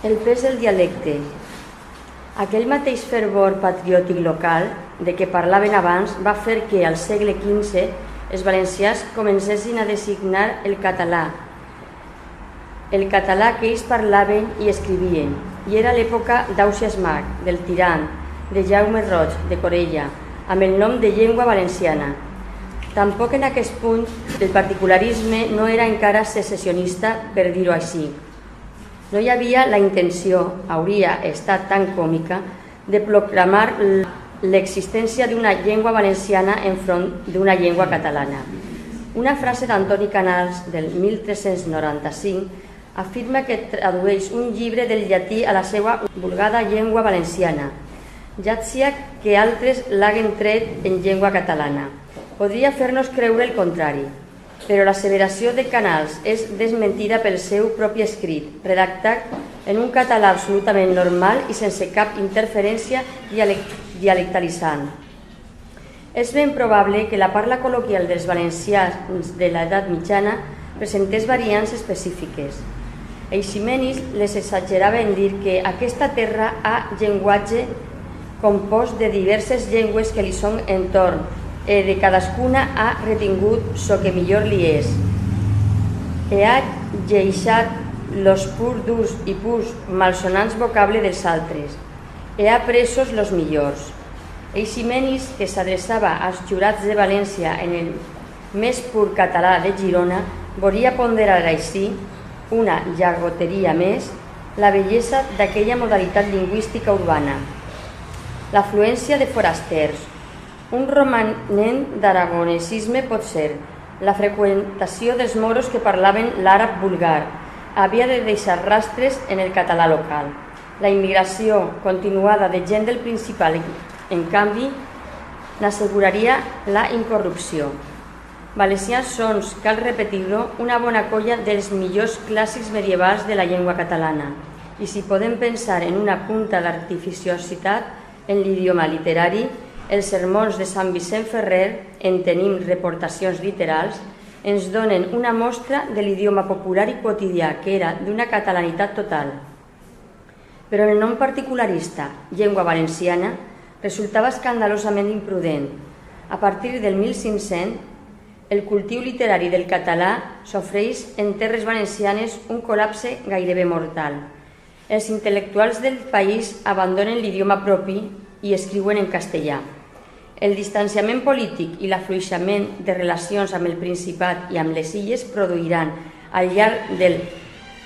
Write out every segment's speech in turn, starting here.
El pes del dialecte. Aquell mateix fervor patriòtic local de què parlaven abans va fer que al segle XV els valencians comencessin a designar el català que ells parlaven i escrivien, i era l'època d'Ausiàs Marc, del Tirant, de Jaume Roig, de Corella, amb el nom de llengua valenciana. Tampoc en aquest punt el particularisme no era encara secessionista, per dir-ho així. No hi havia la intenció, hauria estat tan còmica, de proclamar l'existència d'una llengua valenciana enfront d'una llengua catalana. Una frase d'Antoni Canals del 1395 afirma que tradueix un llibre del llatí a la seva vulgada llengua valenciana, ja sia que altres l'haguen tret en llengua catalana. Podria fer-nos creure el contrari, però l'asseveració de Canals és desmentida pel seu propi escrit, redactat en un català absolutament normal i sense cap interferència dialectalitzant. És ben probable que la parla col·loquial dels valencians de l'edat mitjana presentés variants específiques. Eiximenis les exagerava en dir que aquesta terra ha llenguatge compost de diverses llengües que li són entorn i de cadascuna ha retingut so que millor li és. Ha lleixat los purs durs i purs malsonants vocable dels altres. Ha presos los millors. Eiximenis, que s'adreçava als jurats de València en el més pur català de Girona, volia ponderar així, una llagoteria més, la bellesa d'aquella modalitat lingüística urbana, l'afluència de forasters, un romanent d'aragonesisme pot ser, la freqüentació dels moros que parlaven l'àrab vulgar, havia de deixar rastres en el català local. La immigració continuada de gent del Principat, en canvi, n'asseguraria la incorrupció. Valencians són, cal repetir-ho, una bona colla dels millors clàssics medievals de la llengua catalana, i si podem pensar en una punta d'artificiositat en l'idioma literari, els sermons de Sant Vicent Ferrer, en tenim reportacions literals, ens donen una mostra de l'idioma popular i quotidià que era d'una catalanitat total. Però el nom particularista, llengua valenciana, resultava escandalosament imprudent. A partir del 1500, el cultiu literari del català sofreix en terres valencianes un col·lapse gairebé mortal. Els intel·lectuals del país abandonen l'idioma propi i escriuen en castellà. El distanciament polític i l'afluixament de relacions amb el Principat i amb les illes produiran al llarg del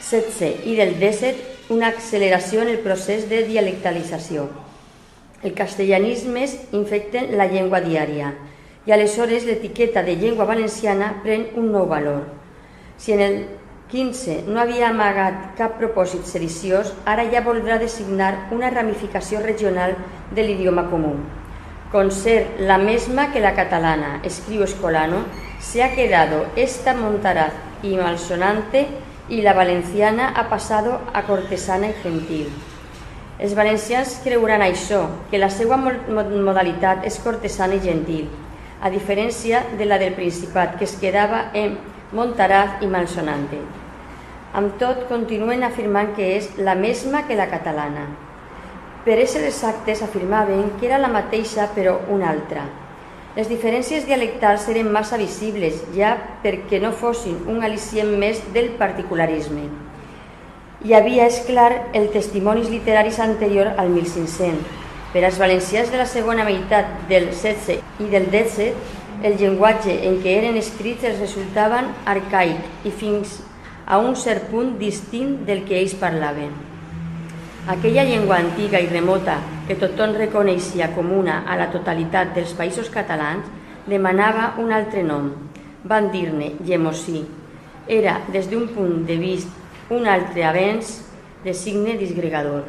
XVI i del XVII una acceleració en el procés de dialectalització. Els castellanismes infecten la llengua diària i aleshores l'etiqueta de llengua valenciana pren un nou valor. Si en el XV no havia amagat cap propòsit sediciós, ara ja voldrà designar una ramificació regional de l'idioma comú. Con ser la misma que la catalana, escriu Escolano, se ha quedado esta montaraz y malsonante y la valenciana ha pasado a cortesana y gentil. Els valencians creuran això, que la seva modalitat és cortesana i gentil, a diferència de la del Principat, que es quedava en montaraz i malsonante. Amb tot, continuen afirmant que és la mesma que la catalana. Per ésser exactes, afirmaven que era la mateixa però una altra. Les diferències dialectals eren massa visibles, ja perquè no fossin un al·licient més del particularisme. Hi havia, és clar, els testimonis literaris anterior al 1500. Per als valencians de la segona meitat del XVI i del XVII, el llenguatge en què eren escrits els resultaven arcaic i fins a un cert punt distint del que ells parlaven. Aquella llengua antiga i remota que tothom reconeixia comuna a la totalitat dels països catalans demanava un altre nom. Van dir-ne llemosí. Era, des d'un punt de vista, un altre avenç de signe disgregador.